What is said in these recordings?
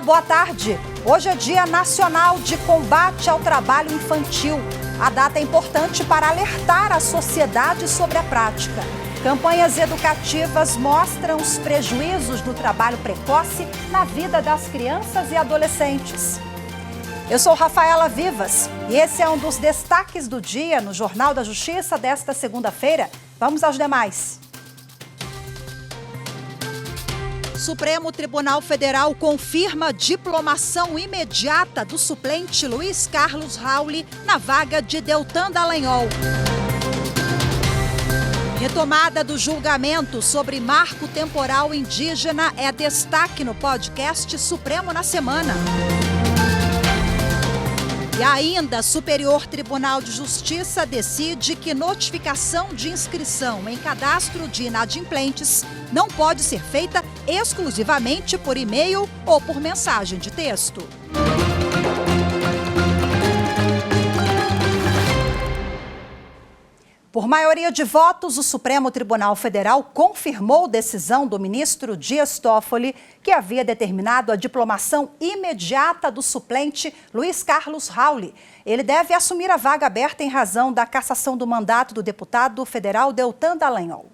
Olá, boa tarde. Hoje é Dia Nacional de Combate ao Trabalho Infantil. A data é importante para alertar a sociedade sobre a prática. Campanhas educativas mostram os prejuízos do trabalho precoce na vida das crianças e adolescentes. Eu sou Rafaela Vivas e esse é um dos destaques do dia no Jornal da Justiça desta segunda-feira. Vamos aos demais. Supremo Tribunal Federal confirma diplomação imediata do suplente Luiz Carlos Rauli na vaga de Deltan Dallagnol. Retomada do julgamento sobre marco temporal indígena é destaque no podcast Supremo na Semana. E ainda, Superior Tribunal de Justiça decide que notificação de inscrição em cadastro de inadimplentes não pode ser feita exclusivamente por e-mail ou por mensagem de texto. Por maioria de votos, o Supremo Tribunal Federal confirmou decisão do ministro Dias Toffoli, que havia determinado a diplomação imediata do suplente Luiz Carlos Rauli. Ele deve assumir a vaga aberta em razão da cassação do mandato do deputado federal Deltan Dallagnol.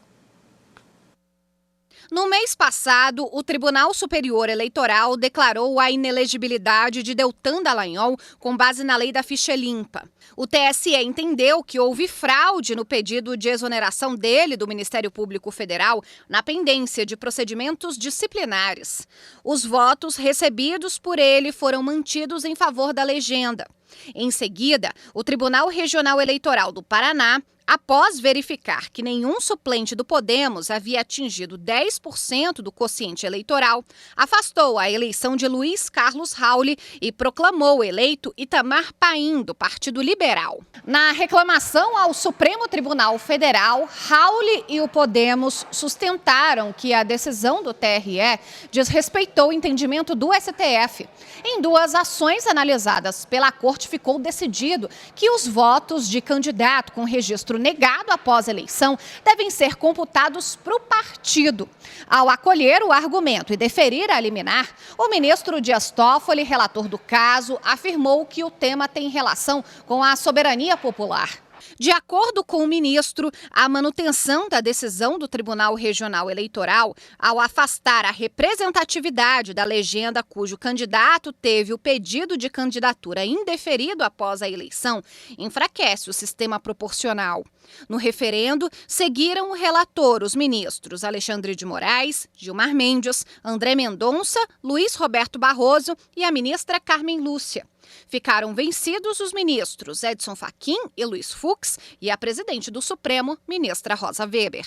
No mês passado, o Tribunal Superior Eleitoral declarou a inelegibilidade de Deltan Dallagnol com base na lei da ficha limpa. O TSE entendeu que houve fraude no pedido de exoneração dele do Ministério Público Federal na pendência de procedimentos disciplinares. Os votos recebidos por ele foram mantidos em favor da legenda. Em seguida, o Tribunal Regional Eleitoral do Paraná, após verificar que nenhum suplente do Podemos havia atingido 10% do quociente eleitoral, afastou a eleição de Luiz Carlos Rauli e proclamou eleito Itamar Paim, do Partido Liberal. Na reclamação ao Supremo Tribunal Federal, Rauli e o Podemos sustentaram que a decisão do TRE desrespeitou o entendimento do STF. Em duas ações analisadas pela Corte, ficou decidido que os votos de candidato com registro negado após a eleição devem ser computados para o partido. Ao acolher o argumento e deferir a liminar, o ministro Dias Toffoli, relator do caso, afirmou que o tema tem relação com a soberania popular. De acordo com o ministro, a manutenção da decisão do Tribunal Regional Eleitoral, ao afastar a representatividade da legenda cujo candidato teve o pedido de candidatura indeferido após a eleição, enfraquece o sistema proporcional. No referendo, seguiram o relator os ministros Alexandre de Moraes, Gilmar Mendes, André Mendonça, Luiz Roberto Barroso e a ministra Carmen Lúcia. Ficaram vencidos os ministros Edson Fachin e Luiz Fux e a presidente do Supremo, ministra Rosa Weber.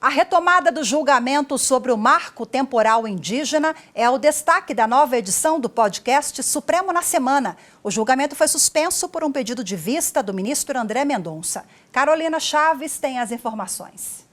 A retomada do julgamento sobre o marco temporal indígena é o destaque da nova edição do podcast Supremo na Semana. O julgamento foi suspenso por um pedido de vista do ministro André Mendonça. Carolina Chaves tem as informações.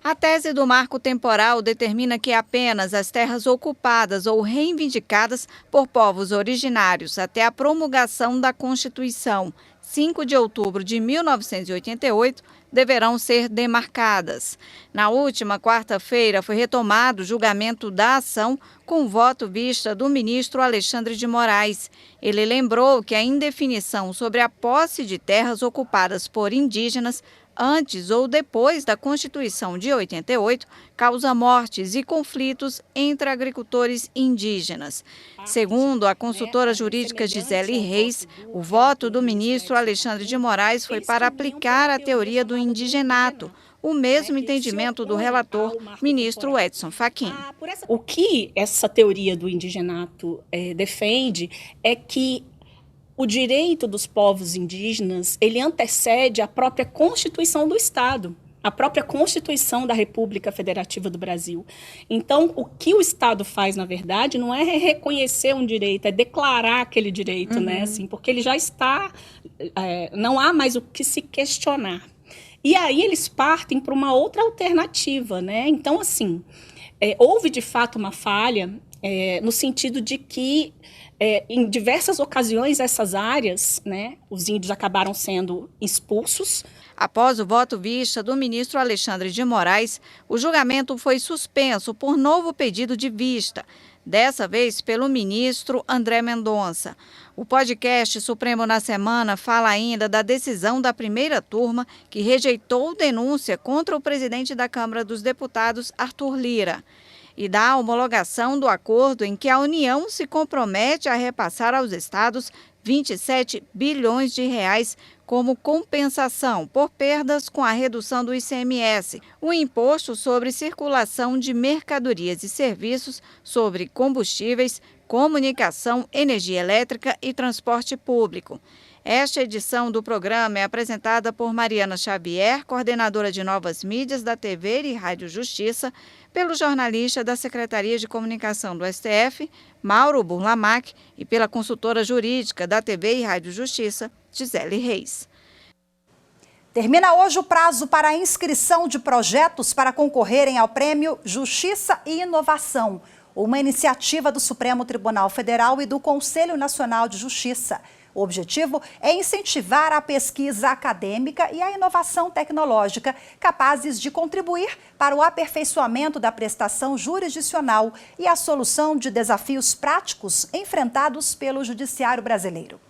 A tese do marco temporal determina que apenas as terras ocupadas ou reivindicadas por povos originários até a promulgação da Constituição, 5 de outubro de 1988, deverão ser demarcadas. Na última quarta-feira, foi retomado o julgamento da ação com voto vista do ministro Alexandre de Moraes. Ele lembrou que a indefinição sobre a posse de terras ocupadas por indígenas antes ou depois da Constituição de 88, causa mortes e conflitos entre agricultores indígenas. Segundo a consultora jurídica Gisele Reis, o voto do ministro Alexandre de Moraes foi para aplicar a teoria do indigenato, o mesmo entendimento do relator, ministro Edson Fachin. O que essa teoria do indigenato defende é que o direito dos povos indígenas, ele antecede a própria Constituição do Estado, a própria Constituição da República Federativa do Brasil. Então, o que o Estado faz, na verdade, não é reconhecer um direito, é declarar aquele direito, né? Assim, porque ele já está, não há mais o que se questionar. E aí eles partem para uma outra alternativa, né? Então, assim, houve de fato uma falha no sentido de que em diversas ocasiões essas áreas, né, os índios acabaram sendo expulsos. Após o voto vista do ministro Alexandre de Moraes, o julgamento foi suspenso por novo pedido de vista, dessa vez pelo ministro André Mendonça. O podcast Supremo na Semana fala ainda da decisão da primeira turma que rejeitou denúncia contra o presidente da Câmara dos Deputados, Arthur Lira, e da homologação do acordo em que a União se compromete a repassar aos estados 27 bilhões de reais como compensação por perdas com a redução do ICMS, o imposto sobre circulação de mercadorias e serviços sobre combustíveis, comunicação, energia elétrica e transporte público. Esta edição do programa é apresentada por Mariana Xavier, coordenadora de novas mídias da TV e Rádio Justiça, pelo jornalista da Secretaria de Comunicação do STF, Mauro Burlamac, e pela consultora jurídica da TV e Rádio Justiça, Gisele Reis. Termina hoje o prazo para a inscrição de projetos para concorrerem ao Prêmio Justiça e Inovação, uma iniciativa do Supremo Tribunal Federal e do Conselho Nacional de Justiça. O objetivo é incentivar a pesquisa acadêmica e a inovação tecnológica capazes de contribuir para o aperfeiçoamento da prestação jurisdicional e a solução de desafios práticos enfrentados pelo Judiciário brasileiro.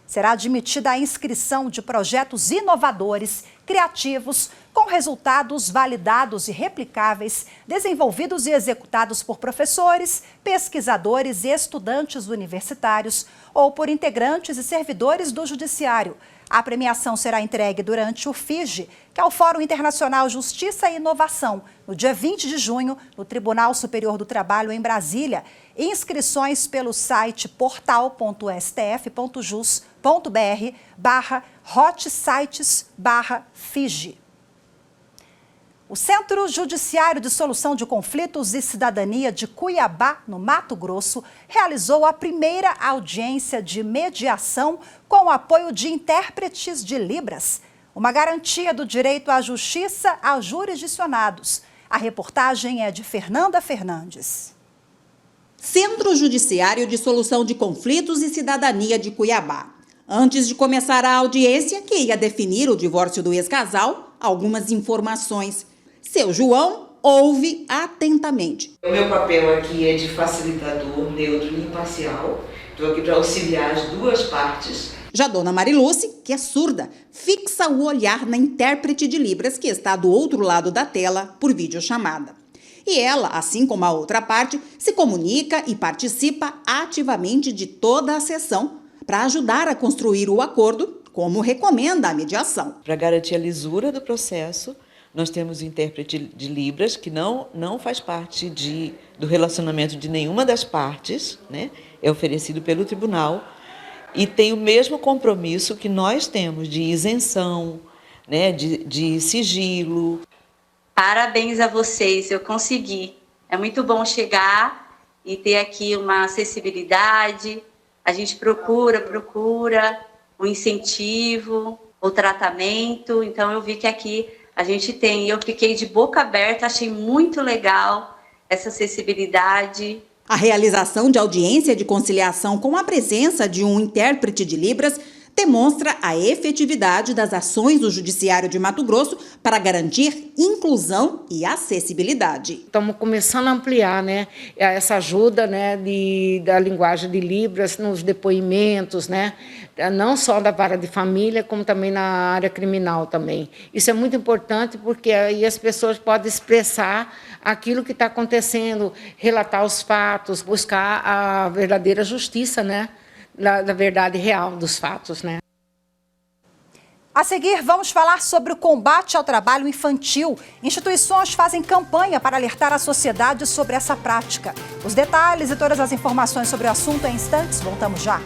Será admitida a inscrição de projetos inovadores, criativos, com resultados validados e replicáveis, desenvolvidos e executados por professores, pesquisadores e estudantes universitários ou por integrantes e servidores do Judiciário. A premiação será entregue durante o FIGE, que é o Fórum Internacional Justiça e Inovação, no dia 20 de junho, no Tribunal Superior do Trabalho, em Brasília. Inscrições pelo site portal.stf.jus.br/hotsites/FIGE. O Centro Judiciário de Solução de Conflitos e Cidadania de Cuiabá, no Mato Grosso, realizou a primeira audiência de mediação com o apoio de intérpretes de Libras, uma garantia do direito à justiça aos jurisdicionados. A reportagem é de Fernanda Fernandes. Centro Judiciário de Solução de Conflitos e Cidadania de Cuiabá. Antes de começar a audiência, que ia definir o divórcio do ex-casal, algumas informações. Seu João ouve atentamente. O meu papel aqui é de facilitador, neutro e imparcial. Estou aqui para auxiliar as duas partes. Já Dona Mariluce, que é surda, fixa o olhar na intérprete de Libras que está do outro lado da tela por videochamada. E ela, assim como a outra parte, se comunica e participa ativamente de toda a sessão para ajudar a construir o acordo, como recomenda a mediação. Para garantir a lisura do processo, nós temos o intérprete de Libras, que não faz parte do relacionamento de nenhuma das partes, né? É oferecido pelo tribunal e tem o mesmo compromisso que nós temos de isenção, né? de sigilo. Parabéns a vocês, eu consegui. É muito bom chegar e ter aqui uma acessibilidade. A gente procura o incentivo, o tratamento. Então eu vi que aqui a gente tem. Eu fiquei de boca aberta, achei muito legal essa acessibilidade. A realização de audiência de conciliação com a presença de um intérprete de Libras demonstra a efetividade das ações do Judiciário de Mato Grosso para garantir inclusão e acessibilidade. Estamos começando a ampliar, né, essa ajuda, né, da linguagem de Libras nos depoimentos, né, não só da vara de família, como também na área criminal também. Isso é muito importante porque aí as pessoas podem expressar aquilo que está acontecendo, relatar os fatos, buscar a verdadeira justiça, né, da verdade real dos fatos, né? A seguir, vamos falar sobre o combate ao trabalho infantil. Instituições fazem campanha para alertar a sociedade sobre essa prática. Os detalhes e todas as informações sobre o assunto em instantes. Voltamos já.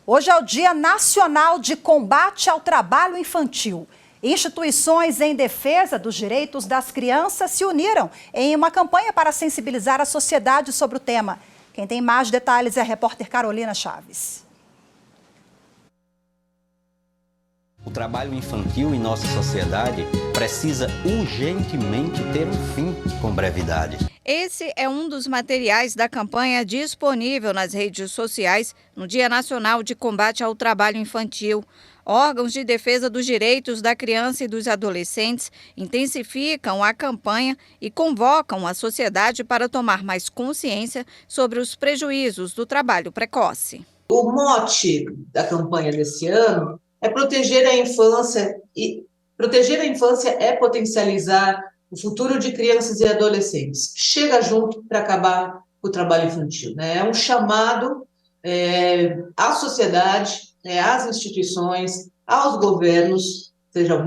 Hoje é o Dia Nacional de Combate ao Trabalho Infantil. Instituições em defesa dos direitos das crianças se uniram em uma campanha para sensibilizar a sociedade sobre o tema. Quem tem mais detalhes é a repórter Carolina Chaves. O trabalho infantil em nossa sociedade precisa urgentemente ter um fim com brevidade. Esse é um dos materiais da campanha disponível nas redes sociais no Dia Nacional de Combate ao Trabalho Infantil. Órgãos de defesa dos direitos da criança e dos adolescentes intensificam a campanha e convocam a sociedade para tomar mais consciência sobre os prejuízos do trabalho precoce. O mote da campanha desse ano é proteger a infância, e proteger a infância é potencializar o futuro de crianças e adolescentes. Chega junto para acabar com o trabalho infantil, né? É um chamado à sociedade, às instituições, aos governos, seja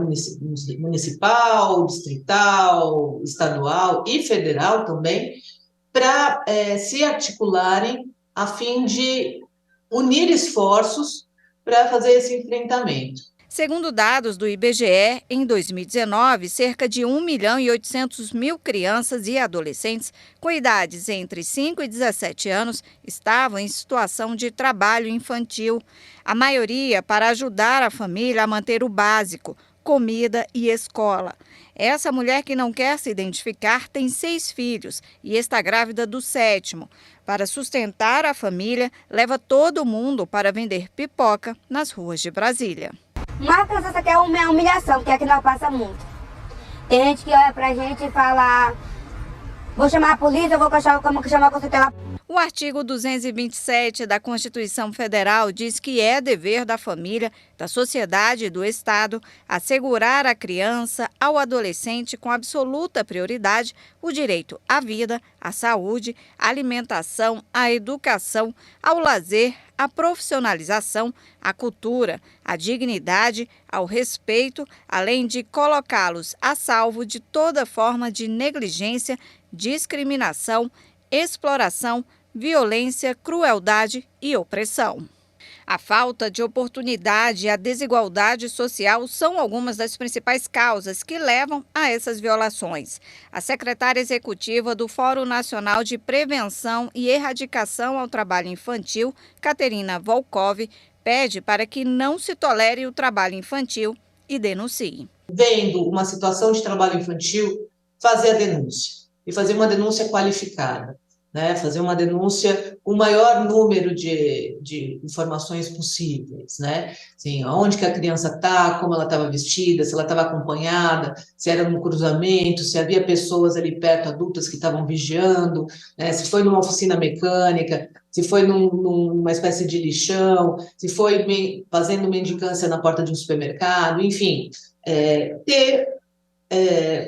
municipal, distrital, estadual e federal também, para se articularem a fim de unir esforços para fazer esse enfrentamento. Segundo dados do IBGE, em 2019, cerca de 1.800.000 crianças e adolescentes com idades entre 5 e 17 anos estavam em situação de trabalho infantil. A maioria para ajudar a família a manter o básico, comida e escola. Essa mulher, que não quer se identificar, tem 6 filhos e está grávida do 7º. Para sustentar a família, leva todo mundo para vender pipoca nas ruas de Brasília. Uma criança quer uma humilhação, que é que nós passamos muito. Tem gente que olha pra gente e fala: vou chamar a polícia, vou chamar a consulta. O artigo 227 da Constituição Federal diz que é dever da família, da sociedade e do Estado assegurar à criança, ao adolescente, com absoluta prioridade, o direito à vida, à saúde, à alimentação, à educação, ao lazer, à profissionalização, à cultura, à dignidade, ao respeito, além de colocá-los a salvo de toda forma de negligência, discriminação, exploração, violência, crueldade e opressão. A falta de oportunidade e a desigualdade social são algumas das principais causas que levam a essas violações. A secretária executiva do Fórum Nacional de Prevenção e Erradicação ao Trabalho Infantil, Caterina Volkov, pede para que não se tolere o trabalho infantil e denuncie. Vendo uma situação de trabalho infantil, fazer a denúncia. E fazer uma denúncia qualificada, né? Fazer uma denúncia com o maior número de informações possíveis, né? Assim, onde que a criança está, como ela estava vestida, se ela estava acompanhada, se era num cruzamento, se havia pessoas ali perto, adultas, que estavam vigiando, né? Se foi numa oficina mecânica, se foi numa espécie de lixão, se foi fazendo mendicância na porta de um supermercado, enfim,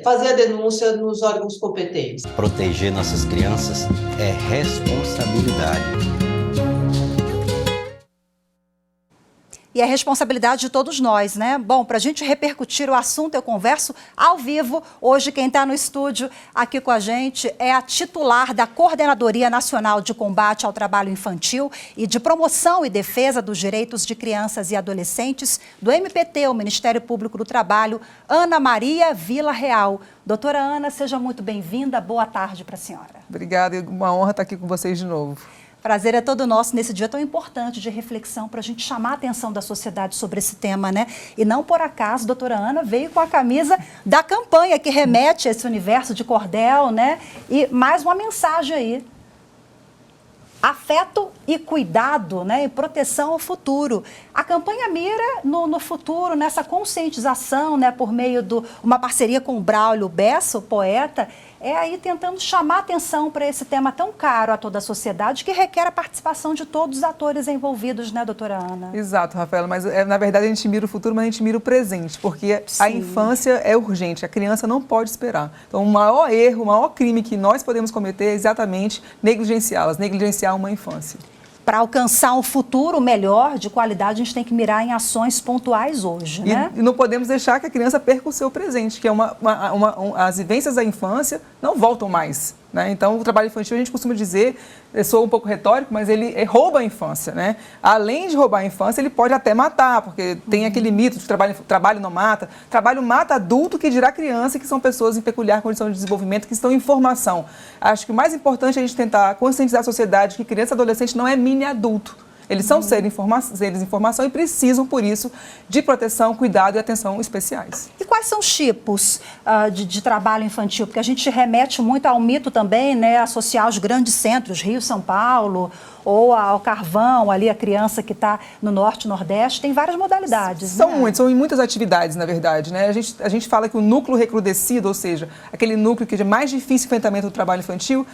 fazer a denúncia nos órgãos competentes. Proteger nossas crianças é responsabilidade. E é responsabilidade de todos nós, né? Bom, para a gente repercutir o assunto, eu converso ao vivo. Hoje, quem está no estúdio aqui com a gente é a titular da Coordenadoria Nacional de Combate ao Trabalho Infantil e de Promoção e Defesa dos Direitos de Crianças e Adolescentes do MPT, o Ministério Público do Trabalho, Ana Maria Vila Real. Doutora Ana, seja muito bem-vinda. Boa tarde para a senhora. Obrigada, uma honra estar aqui com vocês de novo. Prazer é todo nosso nesse dia tão importante de reflexão para a gente chamar a atenção da sociedade sobre esse tema, né? E não por acaso, doutora Ana veio com a camisa da campanha que remete a esse universo de cordel, né? E mais uma mensagem aí. Afeto e cuidado, né, e proteção ao futuro. A campanha mira no futuro, nessa conscientização, né, por meio de uma parceria com o Braulio Bessa, o poeta, aí tentando chamar atenção para esse tema tão caro a toda a sociedade, que requer a participação de todos os atores envolvidos, né, doutora Ana? Exato, Rafaela, mas na verdade a gente mira o futuro, mas a gente mira o presente, porque Sim. A infância é urgente, a criança não pode esperar. Então o maior erro, o maior crime que nós podemos cometer é exatamente negligenciá-las, negligenciar uma infância. Para alcançar um futuro melhor, de qualidade, a gente tem que mirar em ações pontuais hoje, né? E não podemos deixar que a criança perca o seu presente, que é as vivências da infância não voltam mais, né? Então, o trabalho infantil, a gente costuma dizer, sou um pouco retórico, mas ele rouba a infância, né? Além de roubar a infância, ele pode até matar, porque tem aquele mito de trabalho não mata. Trabalho mata adulto, que dirá criança, que são pessoas em peculiar condição de desenvolvimento, que estão em formação. Acho que o mais importante é a gente tentar conscientizar a sociedade que criança e adolescente não é mini adulto. Eles são seres em formação e precisam, por isso, de proteção, cuidado e atenção especiais. E quais são os tipos de trabalho infantil? Porque a gente remete muito ao mito também, né, associar aos grandes centros, Rio, São Paulo, ou ao carvão, ali a criança que está no norte, nordeste, tem várias modalidades. São né? são em muitas atividades, na verdade. Né? A gente fala que o núcleo recrudescido, ou seja, aquele núcleo que é mais difícil enfrentamento do trabalho infantil,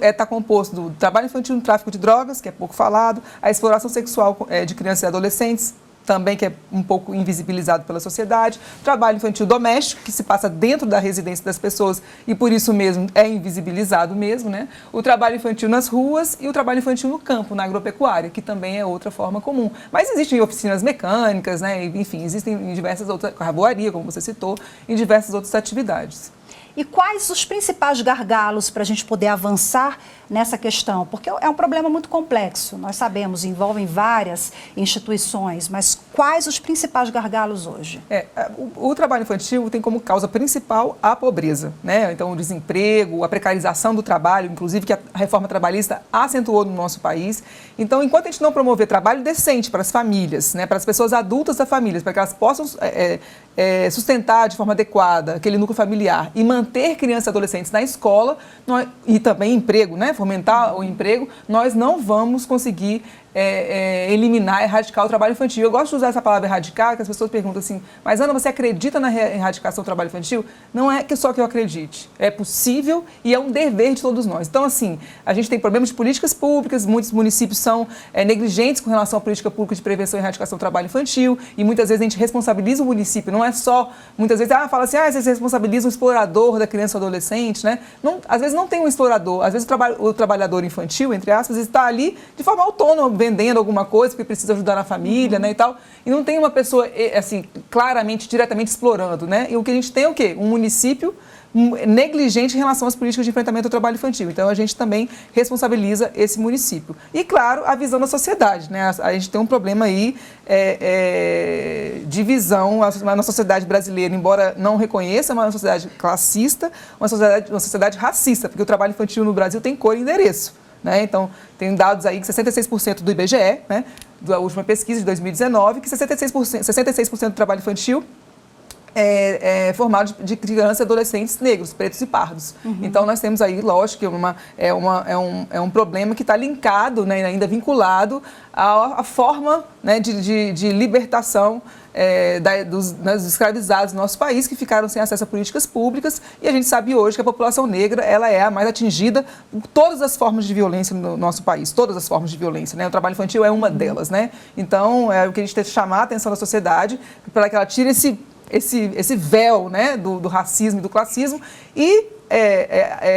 está composto do trabalho infantil no tráfico de drogas, que é pouco falado, a exploração sexual de crianças e adolescentes, também que é um pouco invisibilizado pela sociedade, trabalho infantil doméstico, que se passa dentro da residência das pessoas e por isso mesmo é invisibilizado mesmo, né? O trabalho infantil nas ruas e o trabalho infantil no campo, na agropecuária, que também é outra forma comum. Mas existem oficinas mecânicas, né? Enfim, existem em diversas outras, carboaria, como você citou, em diversas outras atividades. E quais os principais gargalos para a gente poder avançar nessa questão? Porque é um problema muito complexo, nós sabemos, envolvem várias instituições, mas quais os principais gargalos hoje? O trabalho infantil tem como causa principal a pobreza, né? Então, o desemprego, a precarização do trabalho, inclusive que a reforma trabalhista acentuou no nosso país. Então, enquanto a gente não promover trabalho decente para as famílias, né, para as pessoas adultas da família, para que elas possam sustentar de forma adequada aquele núcleo familiar e manter crianças e adolescentes na escola e também emprego, né? Fomentar o emprego, nós não vamos conseguir eliminar, erradicar o trabalho infantil. Eu gosto de usar essa palavra erradicar, que as pessoas perguntam assim, mas Ana, você acredita na erradicação do trabalho infantil? Não é só que eu acredite, é possível e é um dever de todos nós. Então, assim, a gente tem problemas de políticas públicas, muitos municípios são negligentes com relação à política pública de prevenção e erradicação do trabalho infantil e muitas vezes a gente responsabiliza o município, não é só, muitas vezes, fala assim, vocês responsabilizam o explorador da criança ou adolescente, né? Não, às vezes não tem um explorador, às vezes o trabalhador infantil, entre aspas, está ali de forma autônoma, vendendo alguma coisa porque precisa ajudar na família, né, e tal, e não tem uma pessoa, assim, claramente, diretamente explorando, né? E o que a gente tem é o quê? Um município negligente em relação às políticas de enfrentamento ao trabalho infantil. Então, a gente também responsabiliza esse município. E, claro, a visão da sociedade, né? A gente tem um problema aí de visão na sociedade brasileira, embora não reconheça, é uma sociedade classista, uma sociedade racista, porque o trabalho infantil no Brasil tem cor e endereço. Né? Então, tem dados aí que 66% do IBGE, né, da última pesquisa de 2019, que 66% do trabalho infantil é formado de crianças e adolescentes negros, pretos e pardos. Então, nós temos aí, lógico, que é um problema que está linkado, né, ainda vinculado à forma, né, de libertação dos escravizados do nosso país, que ficaram sem acesso a políticas públicas, e a gente sabe hoje que a população negra ela é a mais atingida por todas as formas de violência no nosso país, todas as formas de violência, né? O trabalho infantil é uma delas, né? Então, o que a gente tem que chamar a atenção da sociedade para que ela tire esse véu, né, do racismo e do classismo e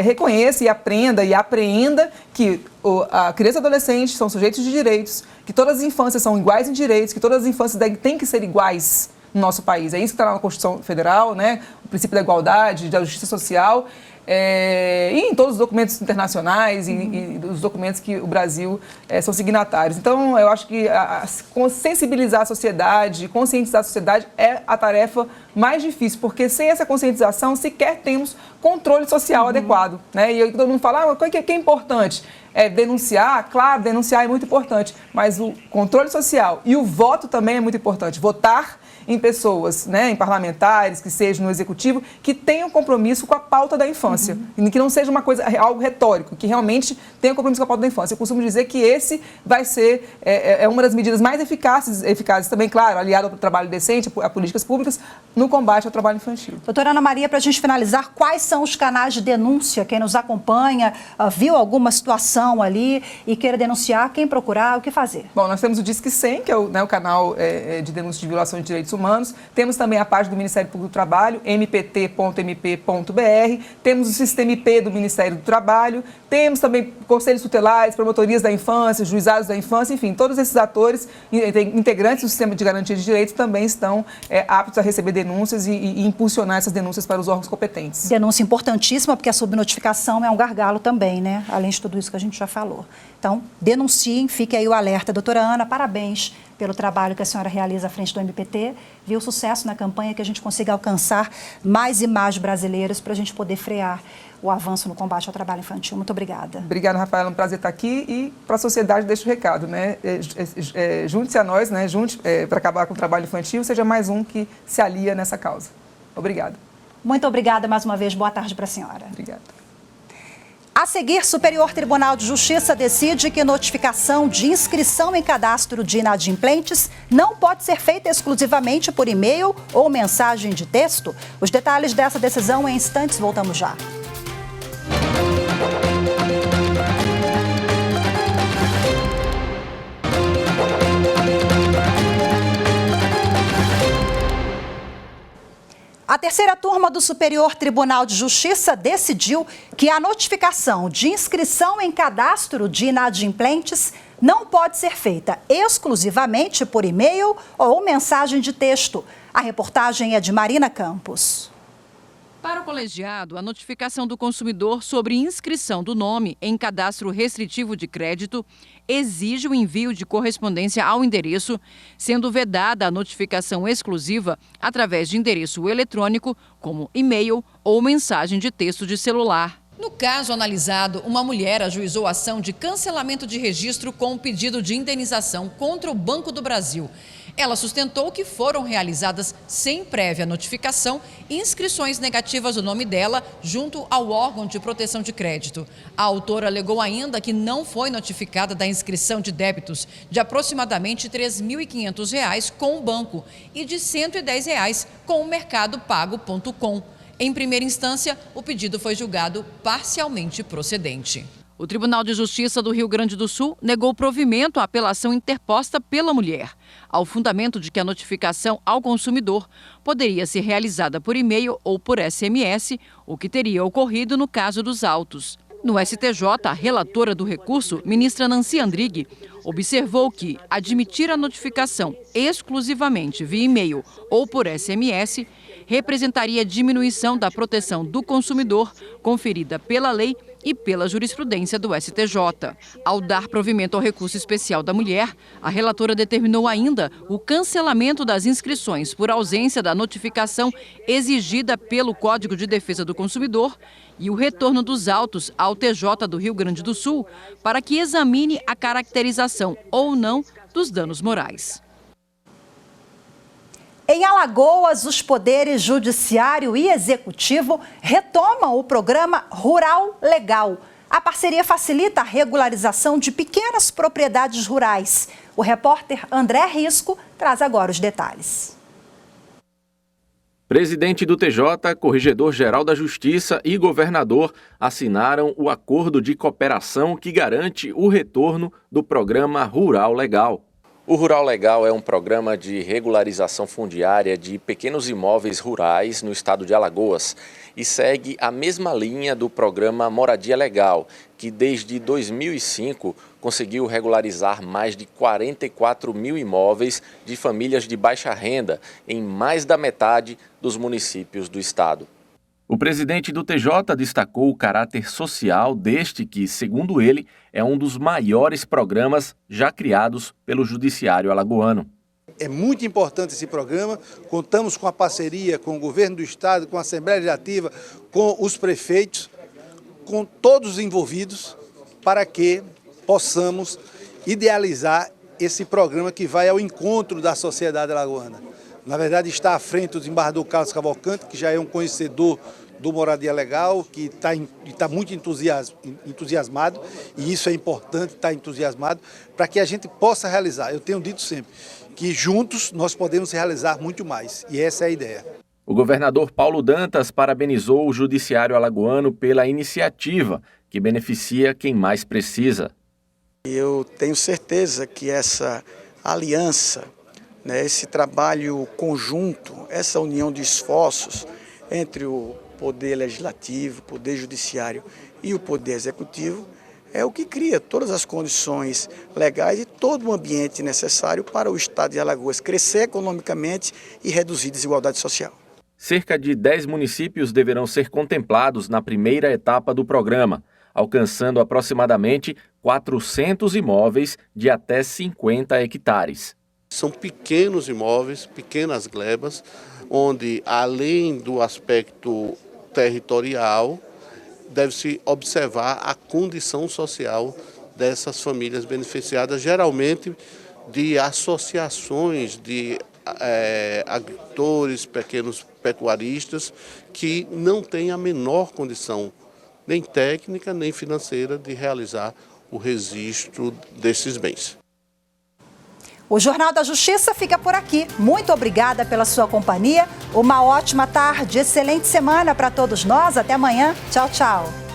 reconheça e aprenda e apreenda que a criança e o adolescente são sujeitos de direitos, que todas as infâncias são iguais em direitos, que todas as infâncias têm que ser iguais no nosso país. É isso que está na Constituição Federal, né? O princípio da igualdade, da justiça social, e em todos os documentos internacionais e os documentos que o Brasil são signatários. Então, eu acho que sensibilizar a sociedade, conscientizar a sociedade é a tarefa mais difícil, porque sem essa conscientização sequer temos controle social adequado. Né? E aí todo mundo fala, o que é importante? Denunciar, claro, denunciar é muito importante, mas o controle social e o voto também é muito importante. Votar em pessoas, né, em parlamentares, que sejam no executivo, que tenham compromisso com a pauta da infância, e que não seja uma coisa, algo retórico, que realmente tenha compromisso com a pauta da infância. Eu costumo dizer que esse vai ser uma das medidas mais eficazes também, claro, aliado ao trabalho decente, a políticas públicas, no combate ao trabalho infantil. Doutora Ana Maria, para a gente finalizar, quais são os canais de denúncia? Quem nos acompanha, viu alguma situação ali e queira denunciar, quem procurar, o que fazer? Bom, nós temos o Disque 100, que é o canal de denúncia de violação de direitos humanos. Temos também a página do Ministério Público do Trabalho, mpt.mp.br. Temos o Sistema IP do Ministério do Trabalho. Temos também conselhos tutelares, promotorias da infância, juizados da infância, enfim, todos esses atores, integrantes do sistema de garantia de direitos, também estão aptos a receber denúncias e impulsionar essas denúncias para os órgãos competentes. Denúncia importantíssima, porque a subnotificação é um gargalo também, né? Além de tudo isso que a gente já falou. Então, denunciem, fique aí o alerta. Doutora Ana, parabéns pelo trabalho que a senhora realiza à frente do MPT, viu sucesso na campanha, que a gente consiga alcançar mais e mais brasileiros para a gente poder frear o avanço no combate ao trabalho infantil. Muito obrigada. Obrigada, Rafaela. É um prazer estar aqui e para a sociedade deixo o recado, né? Junte-se a nós, né? Junte para acabar com o trabalho infantil, seja mais um que se alia nessa causa. Obrigada. Muito obrigada mais uma vez. Boa tarde para a senhora. Obrigada. A seguir, Superior Tribunal de Justiça decide que notificação de inscrição em cadastro de inadimplentes não pode ser feita exclusivamente por e-mail ou mensagem de texto. Os detalhes dessa decisão em instantes, voltamos já. A terceira turma do Superior Tribunal de Justiça decidiu que a notificação de inscrição em cadastro de inadimplentes não pode ser feita exclusivamente por e-mail ou mensagem de texto. A reportagem é de Marina Campos. Para o colegiado, a notificação do consumidor sobre inscrição do nome em cadastro restritivo de crédito exige o envio de correspondência ao endereço, sendo vedada a notificação exclusiva através de endereço eletrônico, como e-mail ou mensagem de texto de celular. No caso analisado, uma mulher ajuizou ação de cancelamento de registro com um pedido de indenização contra o Banco do Brasil. Ela sustentou que foram realizadas sem prévia notificação inscrições negativas do nome dela junto ao órgão de proteção de crédito. A autora alegou ainda que não foi notificada da inscrição de débitos de aproximadamente R$ 3.500 com o banco e de R$ 110 com o mercadopago.com. Em primeira instância, o pedido foi julgado parcialmente procedente. O Tribunal de Justiça do Rio Grande do Sul negou provimento à apelação interposta pela mulher, ao fundamento de que a notificação ao consumidor poderia ser realizada por e-mail ou por SMS, o que teria ocorrido no caso dos autos. No STJ, a relatora do recurso, ministra Nancy Andrighi, observou que admitir a notificação exclusivamente via e-mail ou por SMS representaria diminuição da proteção do consumidor conferida pela lei e pela jurisprudência do STJ. Ao dar provimento ao recurso especial da mulher, a relatora determinou ainda o cancelamento das inscrições por ausência da notificação exigida pelo Código de Defesa do Consumidor e o retorno dos autos ao TJ do Rio Grande do Sul para que examine a caracterização ou não dos danos morais. Em Alagoas, os poderes judiciário e executivo retomam o programa Rural Legal. A parceria facilita a regularização de pequenas propriedades rurais. O repórter André Risco traz agora os detalhes. Presidente do TJ, Corregedor-Geral da Justiça e governador assinaram o acordo de cooperação que garante o retorno do programa Rural Legal. O Rural Legal é um programa de regularização fundiária de pequenos imóveis rurais no estado de Alagoas e segue a mesma linha do programa Moradia Legal, que desde 2005 conseguiu regularizar mais de 44 mil imóveis de famílias de baixa renda em mais da metade dos municípios do estado. O presidente do TJ destacou o caráter social deste que, segundo ele, é um dos maiores programas já criados pelo Judiciário alagoano. É muito importante esse programa, contamos com a parceria com o governo do estado, com a Assembleia Legislativa, com os prefeitos, com todos os envolvidos, para que possamos idealizar esse programa que vai ao encontro da sociedade alagoana. Na verdade, está à frente o desembargador Carlos Cavalcante, que já é um conhecedor do Moradia Legal, que está muito entusiasmado, e isso é importante, estar entusiasmado, para que a gente possa realizar. Eu tenho dito sempre que juntos nós podemos realizar muito mais, e essa é a ideia. O governador Paulo Dantas parabenizou o Judiciário alagoano pela iniciativa, que beneficia quem mais precisa. Eu tenho certeza que essa aliança, esse trabalho conjunto, essa união de esforços entre o Poder Legislativo, o Poder Judiciário e o Poder Executivo é o que cria todas as condições legais e todo o ambiente necessário para o estado de Alagoas crescer economicamente e reduzir a desigualdade social. Cerca de 10 municípios deverão ser contemplados na primeira etapa do programa, alcançando aproximadamente 400 imóveis de até 50 hectares. São pequenos imóveis, pequenas glebas, onde além do aspecto territorial, deve-se observar a condição social dessas famílias beneficiadas, geralmente de associações de agricultores, pequenos pecuaristas, que não têm a menor condição, nem técnica, nem financeira, de realizar o registro desses bens. O Jornal da Justiça fica por aqui. Muito obrigada pela sua companhia. Uma ótima tarde, excelente semana para todos nós. Até amanhã. Tchau, tchau.